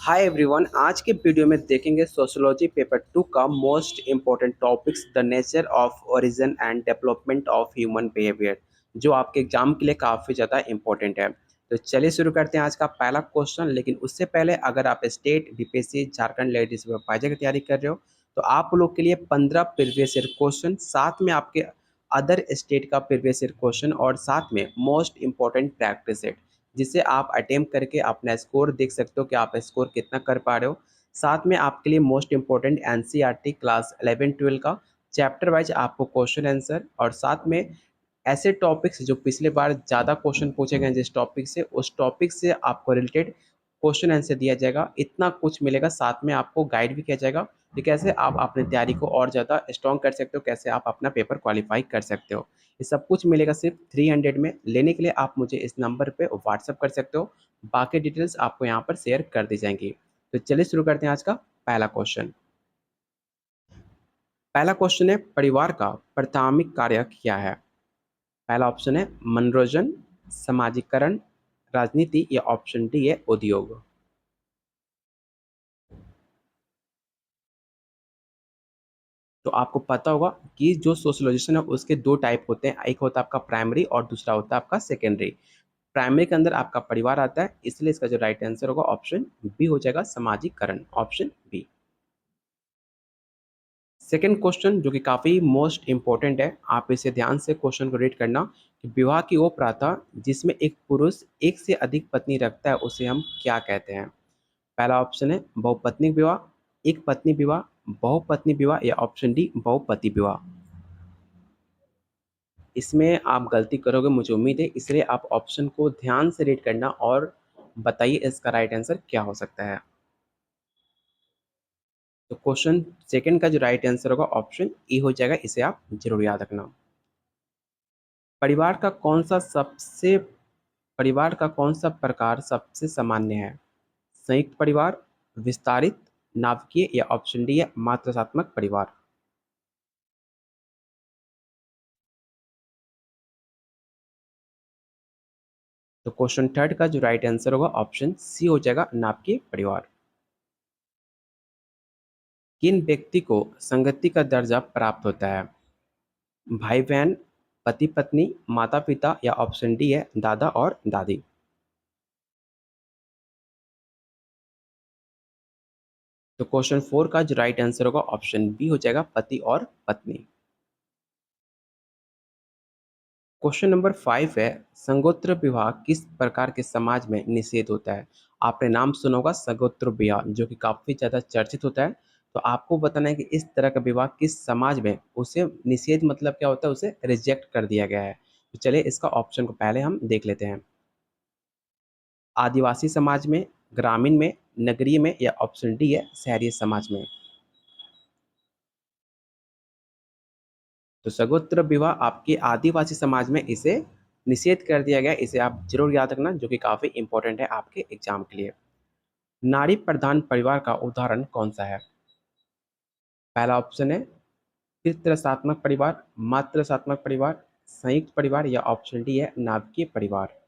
Hi everyone, आज के video में देखेंगे सोशियोलॉजी पेपर 2 का most important topics the nature of origin and development of human behaviour, जो आपके एग्जाम के लिए काफ़ी ज़्यादा इम्पोर्टेंट है। तो चलिए शुरू करते हैं आज का पहला क्वेश्चन। लेकिन उससे पहले अगर आप state BPSC Jharkhand ladies supervisor की तैयारी कर रहे हो तो आप लोग के लिए 15 प्रीवियस ईयर क्वेश्चन, साथ में आपके अदर स्टेट का प्रीवियस ईयर क्वेश्चन और साथ में मोस्ट इम्पोर्टेंट प्रैक्टिस सेट, जिसे आप अटेम्प्ट करके अपना स्कोर देख सकते हो कि आप स्कोर कितना कर पा रहे हो। साथ में आपके लिए मोस्ट इंपॉर्टेंट एनसीईआरटी क्लास 11-12 का चैप्टर वाइज आपको क्वेश्चन आंसर, और साथ में ऐसे टॉपिक्स जो पिछले बार ज़्यादा क्वेश्चन पूछे गए जिस टॉपिक से, उस टॉपिक से आपको रिलेटेड क्वेश्चन आंसर दिया जाएगा। इतना कुछ मिलेगा, साथ में आपको गाइड भी किया जाएगा कि कैसे आप अपनी तैयारी को और ज़्यादा स्ट्रॉन्ग कर सकते हो, कैसे आप अपना पेपर क्वालिफाई कर सकते हो। ये सब कुछ मिलेगा सिर्फ 300 में। लेने के लिए आप मुझे इस नंबर पे व्हाट्सअप कर सकते हो, बाकी डिटेल्स आपको यहाँ पर शेयर कर दी जाएंगी। तो चलिए शुरू करते हैं आज का पहला क्वेश्चन। पहला क्वेश्चन है, परिवार का प्राथमिक कार्य क्या है? पहला ऑप्शन है मनोरंजन, सामाजिकरण, राजनीति, या ऑप्शन डी है उद्योग। तो आपको पता होगा कि जो सोशलाइजेशन है उसके दो टाइप होते हैं, एक होता है आपका प्राइमरी और दूसरा होता है आपका सेकेंडरी। प्राइमरी के अंदर आपका परिवार आता है, इसलिए इसका जो राइट आंसर होगा ऑप्शन बी हो जाएगा, सामाजिकरण, ऑप्शन बी। सेकेंड क्वेश्चन जो कि काफ़ी मोस्ट इंपॉर्टेंट है, आप इसे ध्यान से क्वेश्चन को रीड करना कि विवाह की वो प्रथा जिसमें एक पुरुष एक से अधिक पत्नी रखता है उसे हम क्या कहते हैं? पहला ऑप्शन है बहुपत्नी विवाह, एक पत्नी विवाह, बहुपत्नी विवाह, या ऑप्शन डी बहुपति विवाह। इसमें आप गलती करोगे मुझे उम्मीद है, इसलिए आप ऑप्शन को ध्यान से रीड करना और बताइए इसका राइट आंसर क्या हो सकता है। तो क्वेश्चन सेकंड का जो राइट आंसर होगा ऑप्शन ई हो जाएगा, इसे आप जरूर याद रखना। परिवार का कौन सा सबसे परिवार का कौन सा प्रकार सबसे सामान्य है? संयुक्त परिवार, विस्तारित, नाभिकीय, या ऑप्शन डी है मात्रात्मक परिवार। तो क्वेश्चन थर्ड का जो राइट आंसर होगा ऑप्शन सी हो जाएगा, नाभिकीय परिवार। किन व्यक्ति को संगति का दर्जा प्राप्त होता है? भाई बहन, पति पत्नी, माता पिता, या ऑप्शन डी है दादा और दादी। तो क्वेश्चन फोर का जो राइट आंसर होगा ऑप्शन बी हो जाएगा, पति और पत्नी। क्वेश्चन नंबर 5 है, संगोत्र विवाह किस प्रकार के समाज में निषेध होता है? आपने नाम सुना होगा संगोत्र विवाह, जो कि काफी ज्यादा चर्चित होता है। तो आपको बताना है कि इस तरह का विवाह किस समाज में उसे निषेध मतलब क्या होता है, उसे रिजेक्ट कर दिया गया है। तो चलिए इसका ऑप्शन को पहले हम देख लेते हैं। आदिवासी समाज में, ग्रामीण में, नगरीय में, या ऑप्शन डी है शहरी समाज में। तो सगोत्र विवाह आपके आदिवासी समाज में इसे निषेध कर दिया गया, इसे आप जरूर याद रखना, जो कि काफी इंपॉर्टेंट है आपके एग्जाम के लिए। नारी प्रधान परिवार का उदाहरण कौन सा है? पहला ऑप्शन है पितृसत्तात्मक परिवार, मातृसत्तात्मक परिवार, संयुक्त परिवार, या ऑप्शन डी है नाभिकीय परिवार।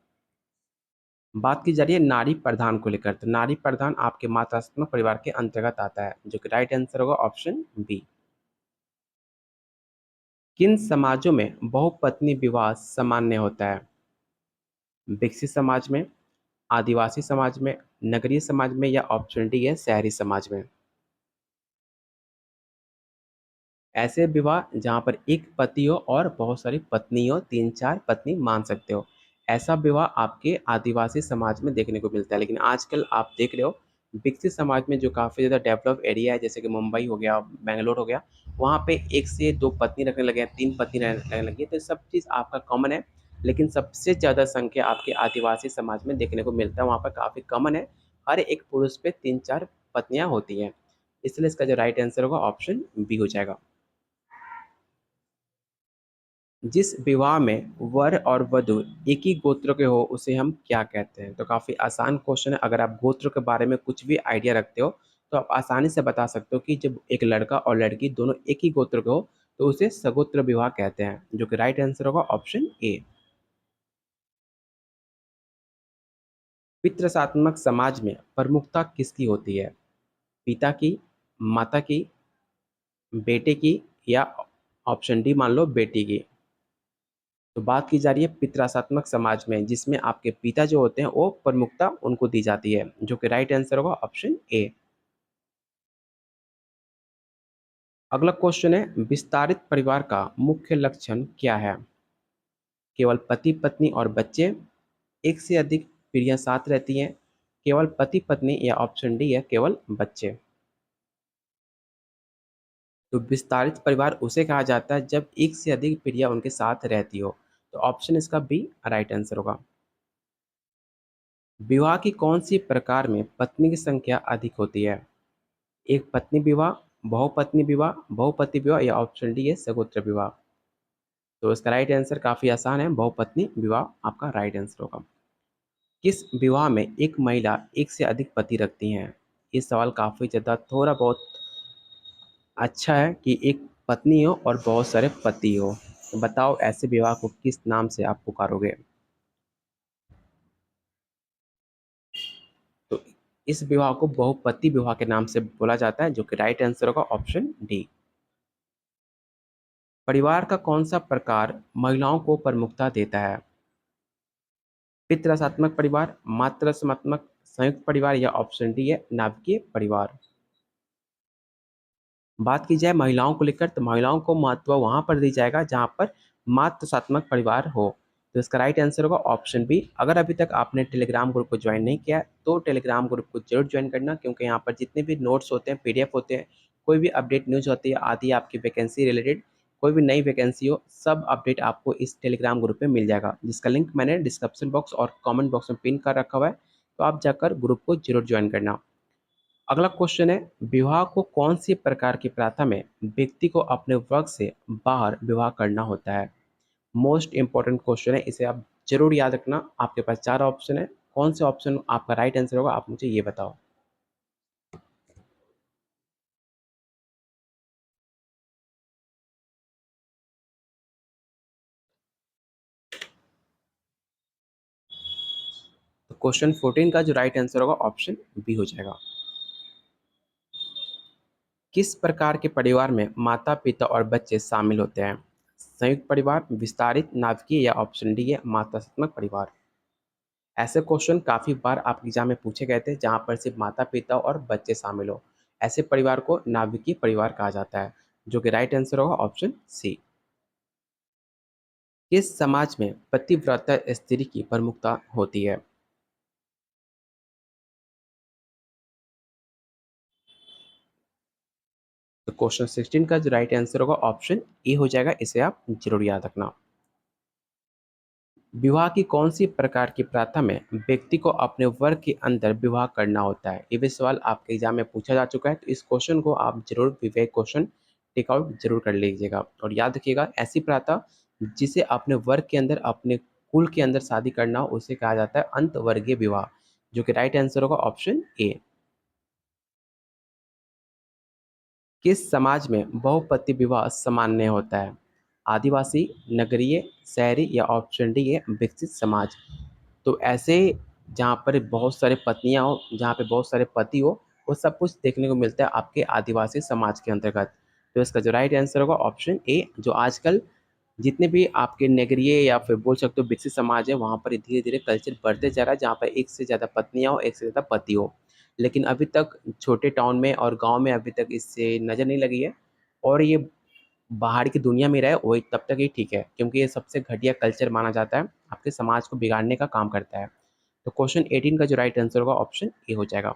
बात की जा रही है नारी प्रधान को लेकर, तो नारी प्रधान आपके मातृसत्तात्मक परिवार के अंतर्गत आता है, जो कि राइट आंसर होगा ऑप्शन बी। किन समाजों में बहुपत्नी विवाह सामान्य होता है? विकसित समाज में, आदिवासी समाज में, नगरीय समाज में, या ऑप्शन डी है शहरी समाज में। ऐसे विवाह जहाँ पर एक पति हो और बहुत सारी पत्नी हो, 3-4 पत्नी मान सकते हो, ऐसा विवाह आपके आदिवासी समाज में देखने को मिलता है। लेकिन आजकल आप देख रहे हो विकसित समाज में, जो काफ़ी ज़्यादा डेवलप एरिया है, जैसे कि मुंबई हो गया, बेंगलोर हो गया, वहाँ पे 1 से 2 पत्नी रखने लगे हैं, 3 पत्नी रहने लगी है, तो सब चीज़ आपका कॉमन है। लेकिन सबसे ज़्यादा संख्या आपके आदिवासी समाज में देखने को मिलता है, वहाँ पर काफ़ी कॉमन है, हर एक पुरुष पे 3-4 पत्नियाँ होती हैं। इसलिए इसका जो राइट आंसर होगा ऑप्शन बी हो जाएगा। जिस विवाह में वर और वधु एक ही गोत्र के हो उसे हम क्या कहते हैं? तो काफ़ी आसान क्वेश्चन है, अगर आप गोत्र के बारे में कुछ भी आइडिया रखते हो तो आप आसानी से बता सकते हो कि जब एक लड़का और लड़की दोनों एक ही गोत्र के हो तो उसे सगोत्र विवाह कहते हैं, जो कि राइट आंसर होगा ऑप्शन ए। पितृसात्मक समाज में प्रमुखता किसकी होती है? पिता की, माता की, बेटे की या ऑप्शन डी मान लो बेटी की। तो बात की जा रही है पितृसात्मक समाज में, जिसमें आपके पिता जो होते हैं वो प्रमुखता उनको दी जाती है, जो कि राइट आंसर होगा ऑप्शन ए। अगला क्वेश्चन है, विस्तारित परिवार का मुख्य लक्षण क्या है? केवल पति पत्नी और बच्चे, एक से अधिक पीढ़ियां साथ रहती हैं, केवल पति पत्नी या ऑप्शन डी है केवल बच्चे। तो विस्तारित परिवार उसे कहा जाता है जब एक से अधिक पीढ़ियां उनके साथ रहती हो। तो ऑप्शन इसका बी राइट आंसर होगा। विवाह की कौन सी प्रकार में पत्नी की संख्या अधिक होती है? एक पत्नी विवाह, बहुपत्नी विवाह, बहुपति विवाह या ऑप्शन डी है सगोत्र विवाह। तो इसका राइट आंसर काफी आसान है, बहुपत्नी विवाह आपका राइट आंसर होगा। किस विवाह में एक महिला एक से अधिक पति रखती हैं? ये सवाल काफी ज्यादा थोड़ा बहुत अच्छा है कि एक पत्नी हो और बहुत सारे पति हो। तो बताओ ऐसे विवाह को किस नाम से आप पुकारोगे? तो इस विवाह को बहुपति विवाह के नाम से बोला जाता है, जो कि राइट आंसर होगा ऑप्शन डी। परिवार का कौन सा प्रकार महिलाओं को प्रमुखता देता है? पितृसात्मक परिवार, मातृसात्मक, संयुक्त परिवार या ऑप्शन डी है नाभिकीय परिवार। बात की जाए महिलाओं को लेकर, तो महिलाओं को महत्व वहां पर दी जाएगा जहां पर मातृसात्मक परिवार हो। तो इसका राइट आंसर होगा ऑप्शन बी। अगर अभी तक आपने टेलीग्राम ग्रुप को ज्वाइन नहीं किया है, तो टेलीग्राम ग्रुप को जरूर ज्वाइन करना, क्योंकि यहाँ पर जितने भी नोट्स होते हैं, पीडीएफ होते हैं, कोई भी अपडेट न्यूज होती है, आती है आपकी वैकेंसी रिलेटेड, कोई भी नई वैकेंसी हो, सब अपडेट आपको इस टेलीग्राम ग्रुप में मिल जाएगा, जिसका लिंक मैंने डिस्क्रिप्शन बॉक्स और कमेंट बॉक्स में पिन कर रखा हुआ है। तो आप जाकर ग्रुप को जरूर ज्वाइन करना। अगला क्वेश्चन है, विवाह को कौन सी प्रकार की प्रथा में व्यक्ति को अपने वर्ग से बाहर विवाह करना होता है? मोस्ट इंपॉर्टेंट क्वेश्चन है, इसे आप जरूर याद रखना। आपके पास चार ऑप्शन है, कौन से ऑप्शन आपका राइट आंसर होगा आप मुझे ये बताओ। तो क्वेश्चन 14 का जो राइट आंसर होगा ऑप्शन बी हो जाएगा। किस प्रकार के परिवार में माता पिता और बच्चे शामिल होते हैं? संयुक्त परिवार, विस्तारित, नाभिकीय या ऑप्शन डी है मात्रात्मक परिवार। ऐसे क्वेश्चन काफी बार आपके एग्जाम में पूछे गए थे, जहां पर सिर्फ माता पिता और बच्चे शामिल हो। ऐसे परिवार को नाभिकीय परिवार कहा जाता है, जो कि राइट आंसर होगा ऑप्शन सी। किस समाज में पतिव्रता स्त्री की प्रमुखता होती है? तो क्वेश्चन 16 का जो राइट आंसर होगा ऑप्शन ए हो जाएगा, इसे आप जरूर याद रखना। विवाह की कौन सी प्रकार की प्रथा में व्यक्ति को अपने वर्ग के अंदर विवाह करना होता है? ये भी सवाल आपके एग्जाम में पूछा जा चुका है, तो इस क्वेश्चन को आप जरूर विवेक क्वेश्चन टेक आउट जरूर कर लीजिएगा और याद रखिएगा, ऐसी प्रथा जिसे अपने वर्ग के अंदर, अपने कुल के अंदर शादी करना हो, उसे कहा जाता है अंतवर्गीय विवाह, जो कि राइट आंसर होगा ऑप्शन ए। किस समाज में बहुपति विवाह सामान्य होता है? आदिवासी, नगरीय, शहरी या ऑप्शन डी है विकसित समाज। तो ऐसे जहाँ पर बहुत सारे पत्नियाँ हो, जहाँ पे बहुत सारे पति हो, वो सब कुछ देखने को मिलता है आपके आदिवासी समाज के अंतर्गत। तो इसका जो राइट आंसर होगा ऑप्शन ए। जो आजकल जितने भी आपके नगरीय या फिर बोल सकते हो विकसित समाज है, वहाँ पर धीरे धीरे कल्चर बढ़ते जा रहा है, जहाँ पर एक से ज़्यादा पत्नियाँ हो, एक से ज़्यादा पति हो। लेकिन अभी तक छोटे टाउन में और गांव में अभी तक इससे नज़र नहीं लगी है, और ये बाहर की दुनिया में रहे वही तब तक ही ठीक है, क्योंकि ये सबसे घटिया कल्चर माना जाता है, आपके समाज को बिगाड़ने का काम करता है। तो क्वेश्चन 18 का जो राइट आंसर होगा ऑप्शन ए हो जाएगा।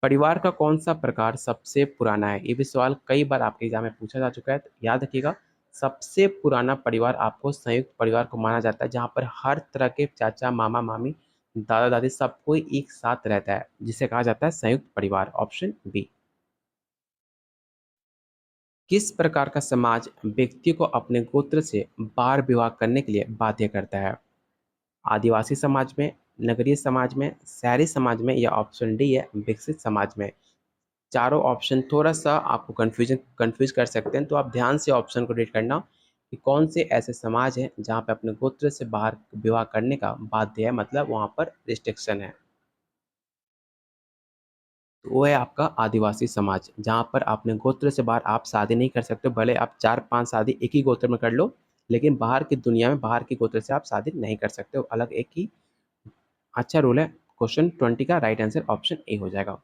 परिवार का कौन सा प्रकार सबसे पुराना है? ये भी सवाल कई बार आपके एग्जाम में पूछा जा चुका है, तो याद रखिएगा, सबसे पुराना परिवार आपको संयुक्त परिवार को माना जाता है, जहाँ पर हर तरह के चाचा मामा मामी दादा दादी सब कोई एक साथ रहता है, जिसे कहा जाता है संयुक्त परिवार, ऑप्शन बी। किस प्रकार का समाज व्यक्ति को अपने गोत्र से बार विवाह करने के लिए बाध्य करता है? आदिवासी समाज में, नगरीय समाज में, शहरी समाज में या ऑप्शन डी है विकसित समाज में। चारों ऑप्शन थोड़ा सा आपको कंफ्यूज कर सकते हैं, तो आप ध्यान से ऑप्शन को रीड करना। कि कौन से ऐसे समाज हैं जहाँ पे अपने गोत्र से बाहर विवाह करने का बाध्य है, मतलब वहाँ पर रिस्ट्रिक्शन है। तो वो है आपका आदिवासी समाज, जहाँ पर अपने गोत्र से बाहर आप शादी नहीं कर सकते, भले आप 4-5 शादी एक ही गोत्र में कर लो, लेकिन बाहर की दुनिया में बाहर के गोत्र से आप शादी नहीं कर सकते हो, अलग एक ही अच्छा रूल है। क्वेश्चन 20 का राइट आंसर ऑप्शन ए हो जाएगा।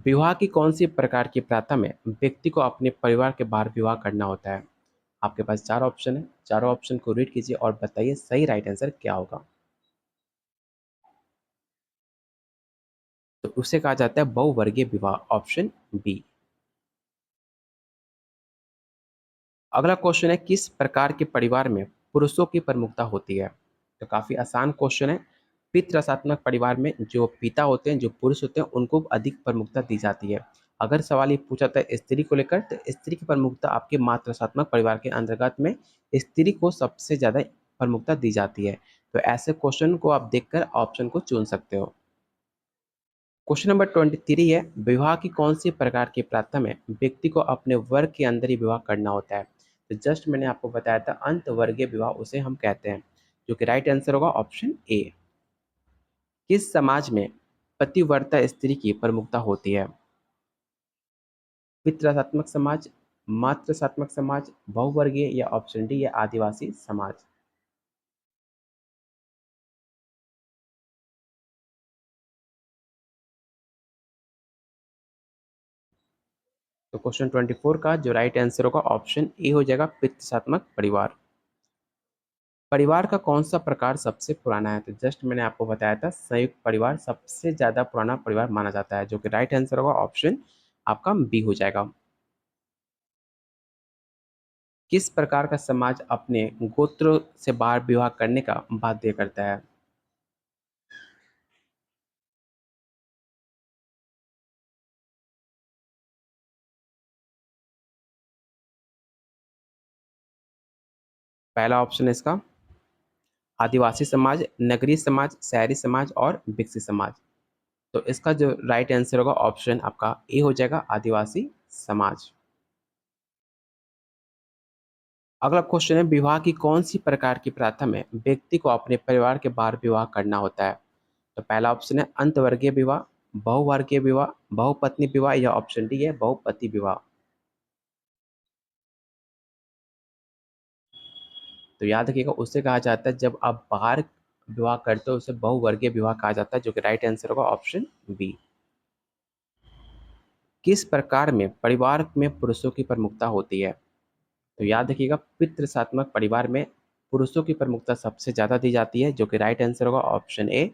विवाह की कौन सी प्रकार की प्रथा में व्यक्ति को अपने परिवार के बाहर विवाह करना होता है? आपके पास 4 ऑप्शन है, चारों ऑप्शन को रीड कीजिए और बताइए सही राइट आंसर क्या होगा। तो उसे कहा जाता है बहुवर्गीय विवाह, ऑप्शन बी। अगला क्वेश्चन है, किस प्रकार के परिवार में पुरुषों की प्रमुखता होती है? तो काफी आसान क्वेश्चन है। पितृशात्मक परिवार में जो पिता होते हैं, जो पुरुष होते हैं, उनको अधिक प्रमुखता दी जाती है। अगर सवाल ये पूछा था स्त्री को लेकर, तो स्त्री की प्रमुखता आपके मातृशात्मक परिवार के अंतर्गत में स्त्री को सबसे ज्यादा प्रमुखता दी जाती है। तो ऐसे क्वेश्चन को आप देखकर ऑप्शन को चुन सकते हो। क्वेश्चन नंबर 23 है, विवाह की कौन सी प्रकार की प्रथा में व्यक्ति को अपने वर्ग के अंदर ही विवाह करना होता है? तो जस्ट मैंने आपको बताया था, अंत वर्गीय विवाह उसे हम कहते हैं, जो कि राइट आंसर होगा ऑप्शन ए। किस समाज में पतिव्रता स्त्री की प्रमुखता होती है? पितृसत्तात्मक समाज, मातृसत्तात्मक समाज, बहुवर्गीय, या ऑप्शन डी या आदिवासी समाज। तो क्वेश्चन 24 का जो राइट आंसर होगा ऑप्शन ए हो जाएगा, पितृसत्तात्मक परिवार। परिवार का कौन सा प्रकार सबसे पुराना है? तो जस्ट मैंने आपको बताया था, संयुक्त परिवार सबसे ज्यादा पुराना परिवार माना जाता है, जो कि राइट आंसर होगा ऑप्शन आपका बी हो जाएगा। किस प्रकार का समाज अपने गोत्र से बाहर विवाह करने का बाध्य करता है? पहला ऑप्शन है इसका आदिवासी समाज, नगरीय समाज, शहरी समाज और विकसित समाज। तो इसका जो राइट आंसर होगा ऑप्शन आपका ए हो जाएगा, आदिवासी समाज। अगला क्वेश्चन है, विवाह की कौन सी प्रकार की प्रथा में व्यक्ति को अपने परिवार के बाहर विवाह करना होता है? तो पहला ऑप्शन है अंतवर्गीय विवाह, बहुवर्गीय विवाह, बहुपत्नी विवाह, या ऑप्शन डी है बहुपति विवाह। तो याद रखिएगा, उसे कहा जाता है जब आप बाहर विवाह करते हो, उसे बहुवर्गीय विवाह कहा जाता है, जो कि राइट आंसर होगा ऑप्शन बी। किस प्रकार में परिवार में पुरुषों की प्रमुखता होती है? तो याद रखिएगा, पितृसात्मक परिवार में पुरुषों की प्रमुखता सबसे ज्यादा दी जाती है, जो कि राइट आंसर होगा ऑप्शन ए।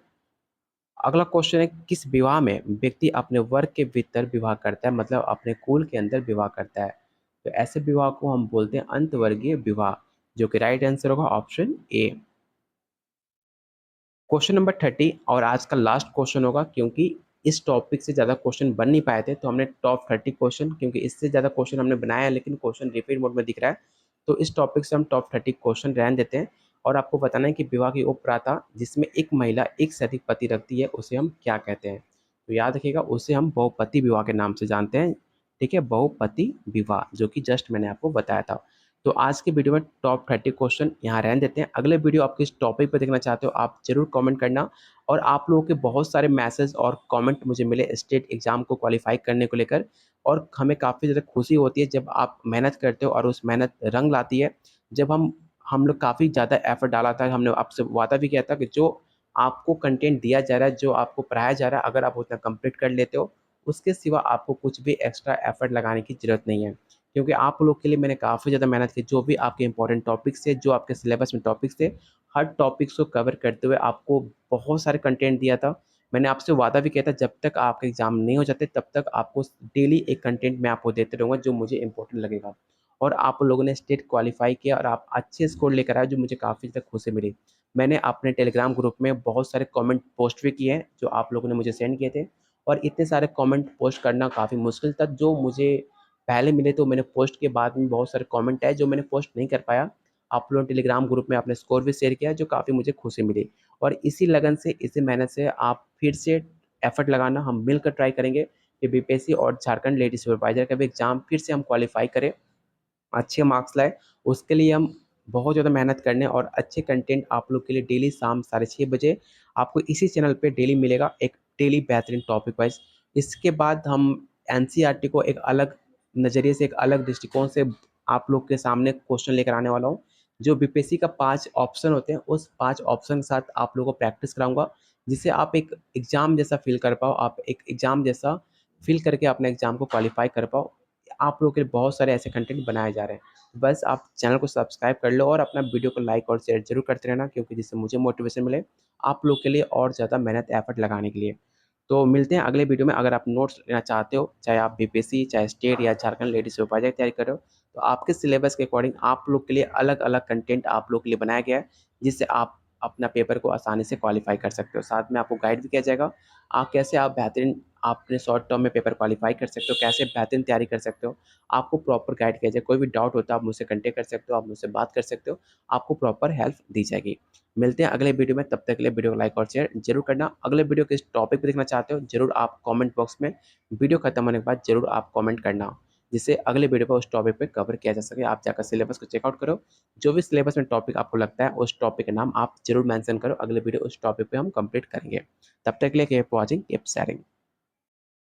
अगला क्वेश्चन है, किस विवाह में व्यक्ति अपने वर्ग के भीतर विवाह करता है, मतलब अपने कुल के अंदर विवाह करता है? तो ऐसे विवाह को हम बोलते हैं अंतवर्गीय विवाह, जो कि राइट आंसर होगा ऑप्शन ए। क्वेश्चन नंबर 30 और आज का लास्ट क्वेश्चन होगा, क्योंकि इस टॉपिक से ज़्यादा क्वेश्चन बन नहीं पाए थे, तो हमने टॉप 30 क्वेश्चन, क्योंकि इससे ज़्यादा क्वेश्चन हमने बनाया है लेकिन क्वेश्चन रिपीट मोड में दिख रहा है, तो इस टॉपिक से हम टॉप 30 क्वेश्चन रहने देते हैं। और आपको बताना है कि विवाह की उप प्रथा जिसमें एक महिला एक से अधिक पति रखती है, उसे हम क्या कहते हैं? तो याद रखिएगा, उसे हम बहुपति विवाह के नाम से जानते हैं। ठीक है, बहुपति विवाह, जो कि जस्ट मैंने आपको बताया था। तो आज के वीडियो में टॉप 30 क्वेश्चन यहाँ रहने देते हैं। अगले वीडियो आप किस टॉपिक पर देखना चाहते हो, आप जरूर कमेंट करना। और आप लोगों के बहुत सारे मैसेज और कमेंट मुझे मिले स्टेट एग्जाम को क्वालिफाई करने को लेकर, और हमें काफ़ी ज़्यादा खुशी होती है जब आप मेहनत करते हो और उस मेहनत रंग लाती है। जब हम लोग काफ़ी ज़्यादा एफर्ट डाला था, हमने आपसे वादा भी किया था कि जो आपको कंटेंट दिया जा रहा है, जो आपको पढ़ाया जा रहा है, अगर आप उतना कंप्लीट कर लेते हो, उसके सिवा आपको कुछ भी एक्स्ट्रा एफर्ट लगाने की ज़रूरत नहीं है। क्योंकि आप लोग के लिए मैंने काफ़ी ज़्यादा मेहनत की, जो भी आपके इंपॉर्टेंट टॉपिक्स थे, जो आपके सिलेबस में टॉपिक्स थे, हर टॉपिक्स को कवर करते हुए आपको बहुत सारे कंटेंट दिया था। मैंने आपसे वादा भी किया था, जब तक आपके एग्ज़ाम नहीं हो जाते तब तक आपको डेली एक कंटेंट मैं आपको देते रहूँगा जो मुझे इंपॉर्टेंट लगेगा। और आप लोगों ने स्टेट क्वालीफाई किया और आप अच्छे स्कोर लेकर आए, जो मुझे काफ़ी ज़्यादा खुशी मिली। मैंने अपने टेलीग्राम ग्रुप में बहुत सारे कमेंट पोस्ट भी किए हैं, जो आप लोगों ने मुझे सेंड किए थे। और इतने सारे कमेंट पोस्ट करना काफ़ी मुश्किल था, जो मुझे पहले मिले, तो मैंने पोस्ट के बाद में बहुत सारे कमेंट आए जो मैंने पोस्ट नहीं कर पाया। आप लोगों ने टेलीग्राम ग्रुप में अपने स्कोर भी शेयर किया, जो काफ़ी मुझे खुशी मिली। और इसी लगन से, इसी मेहनत से आप फिर से एफर्ट लगाना, हम मिलकर ट्राई करेंगे कि बीपीएससी और झारखंड लेडी सुपरवाइजर का भी एग्ज़ाम फिर से हम क्वालिफाई करें। अच्छे मार्क्स लाए, उसके लिए हम बहुत ज़्यादा मेहनत करने और अच्छे कंटेंट आप लोग के लिए डेली शाम 6:30 बजे आपको इसी चैनल पे डेली मिलेगा, एक डेली बेहतरीन टॉपिक वाइज़। इसके बाद हम एनसीईआरटी को एक अलग नज़रिए से, एक अलग दृष्टिकोण से आप लोग के सामने क्वेश्चन लेकर आने वाला हूँ। जो बीपीएससी का 5 ऑप्शन होते हैं, उस 5 ऑप्शन के साथ आप लोगों को प्रैक्टिस कराऊँगा, जिससे आप एक एग्ज़ाम जैसा फ़ील कर पाओ, आप एक एग्ज़ाम जैसा फ़ील करके अपने एग्ज़ाम को क्वालीफ़ाई कर पाओ। आप लोगों के लिए बहुत सारे ऐसे कंटेंट बनाए जा रहे हैं। बस आप चैनल को सब्सक्राइब कर लो और अपना वीडियो को लाइक और शेयर ज़रूर करते रहना, क्योंकि जिससे मुझे मोटिवेशन मिले आप लोग के लिए और ज़्यादा मेहनत एफर्ट लगाने के लिए। तो मिलते हैं अगले वीडियो में। अगर आप नोट्स लेना चाहते हो, चाहे आप बीपीएससी, चाहे स्टेट या झारखंड लेडी सुपरवाइजर की तैयारी कर रहे हो, तो आपके सिलेबस के अकॉर्डिंग आप लोग के लिए अलग-अलग कंटेंट आप लोग के लिए बनाया गया है, जिससे आप अपना पेपर को आसानी से क्वालीफाई कर सकते हो। साथ में आपको गाइड भी किया जाएगा, कैसे आप बेहतरीन अपने शॉर्ट टर्म में पेपर क्वालीफाई कर सकते हो, कैसे बेहतरीन तैयारी कर सकते हो। आपको प्रॉपर गाइड किया जाए। कोई भी डाउट होता है आप मुझसे कॉन्टैक्ट कर सकते हो, आप मुझसे बात कर सकते हो, आपको प्रॉपर हेल्प दी जाएगी। मिलते हैं अगले वीडियो में, तब तक के लिए वीडियो को लाइक और शेयर ज़रूर करना। अगले वीडियो किस टॉपिक पे देखना चाहते हो, ज़रूर आप कमेंट बॉक्स में वीडियो खत्म होने के बाद ज़रूर आप कमेंट करना, जिससे अगले वीडियो पे उस टॉपिक पे कवर किया जा सके। आप जाकर सिलेबस को चेकआउट करो, जो भी सिलेबस में टॉपिक आपको लगता है उस टॉपिक का नाम आप ज़रूर मेंशन करो। अगले वीडियो उस टॉपिक पे हम कंप्लीट करेंगे। तब तक के लिए कीप वॉचिंग, कीप शेयरिंग।